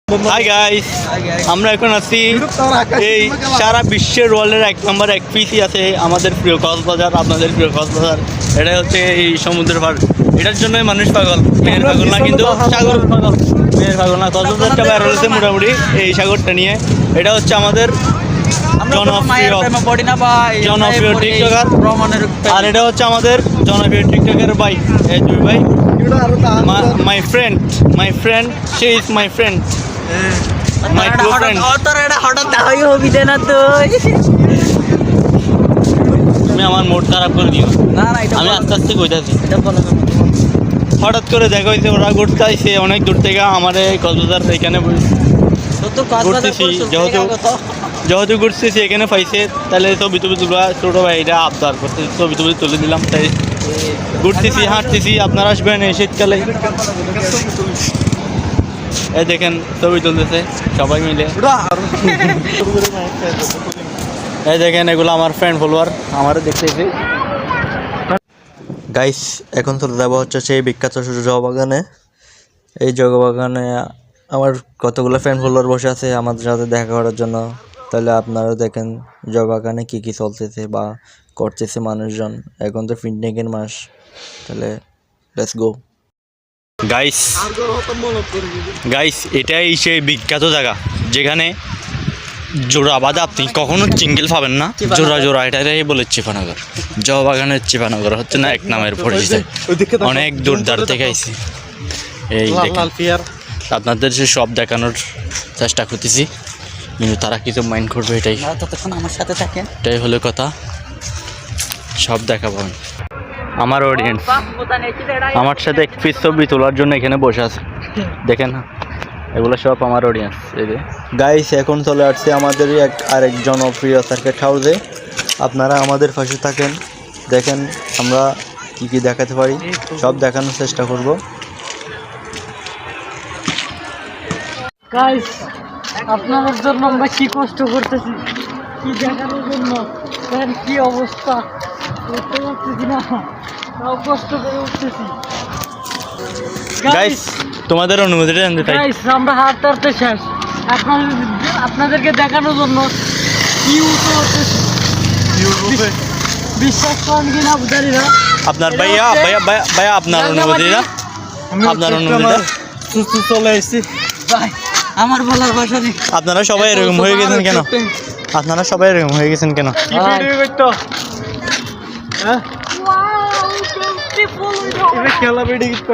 Hi guys, আমরা এখন আছি এই সারা বিশ্বের ওয়ার্ল্ডের 1 নম্বর এক পিসি আছে আমাদের প্রিয় কক্সবাজার, আপনাদের প্রিয় কক্সবাজার। এটা হচ্ছে এই সমুদ্রের পাড়, এটার জন্যই মানুষ পাগল। মেয়ের পাগল না, কিন্তু সাগর পাগল। মেয়ের পাগল না, কক্সবাজারটা বের হয়েছে মোটামুটি এই সাগরটা নিয়ে। এটা হচ্ছে আমাদের জনপ্রিয় টিকটকার, আর এটা হচ্ছে আমাদের জনপ্রিয় টিকটকের ভাই, এই দুই ভাই। My friend she is my friend, my true friend. তুমি আমার মুড খারাপ করে দিও। আমি আস্তে আস্তে কইতাছি। হঠাৎ করে দেখা হয়েছে, ওরা ঘুরতে আইছে অনেক দূর থেকে আমার এই কক্সবাজার এখানে ঘুরতেছি। যেহেতু ঘুরতেছি এখানে পাইছে, তাহলে ছবি টবি তুলবা। ছোটো ভাই এটা আবদার করতে ছবি টবি তুলে দিলাম, তাই ঘুরতেছি হাঁটতেছি। আপনারা আসবেন এই শীতকালে। এই দেখেন ছবি তুলতেছে সবাই মিলে। এই দেখেন এগুলো আমার ফ্রেন্ড ফলোয়ার, আমারও দেখতেছি। গাইস, এখন চলে যাবো হচ্ছে সেই বিখ্যাত জবা বাগানে। এই জবা বাগানে আমার কতগুলো ফ্রেন্ড ফলোয়ার বসে আছে আমাদের সাথে দেখা করার জন্য। তাহলে আপনারা দেখেন জবা বাগানে কী কী চলতেছে বা করতেছে মানুষজন। এখন তো পিকনিকের মাস, তাহলে লেটস গো। গাইস, এটাই সেই বিখ্যাত জায়গা যেখানে জোড়া বাদে আপনি কখনো চিঙ্গেল পাবেন না। জোড়া এটাই বলে চিপানগর। জবা বাগানের চিপানগর হচ্ছে না এক নামের পরিচিত। অনেক দূর দাঁড় থেকে আইছি। এই আপনাদের সে সব দেখানোর চেষ্টা করতেছি, কিন্তু তারা কিছু মাইন্ড করবে, এটাই ততক্ষণ আমার সাথে থাকেন। এটাই হলো কথা, সব দেখাবো। আমার অডিয়েন্স আমার সাথে এক পিস ছবি তোলার জন্য এখানে বসে আছে, দেখেন না, এগুলো সব আমার অডিয়েন্স। এই যে গাইস, এখন চলে আসছে আমাদের আরেক জনপ্রিয় সার্কিট হাউসে। আপনারা আমাদের পাশে থাকেন, দেখেন আমরা কি কি দেখাতে পারি, সব দেখানোর চেষ্টা করব। গাইস, আপনাদের জন্য আমরা কি কষ্ট করতেছি, কি দেখানোর জন্য, দেখেন কি অবস্থা, করতে পারতেছি না, তাও কষ্ট করে উঠতেছি। গাইস, তোমাদের অনুমতিটা জানতে চাই। গাইস, আমরা হাঁটতে শেষ, আপনাদেরকে দেখানোর জন্য কি উঠতে পারতেছি, বিশ্বাস করেন কিনা জানি না। আপনার ভাইয়া আপনার অনুমতিটা, আপনার অনুমতিটা চলে এসেছি ভাই, আমার বলার ভাষা নেই। আপনারা সবাই এরকম হয়ে গেছেন কেন? খেলা বেড়ে গেছে।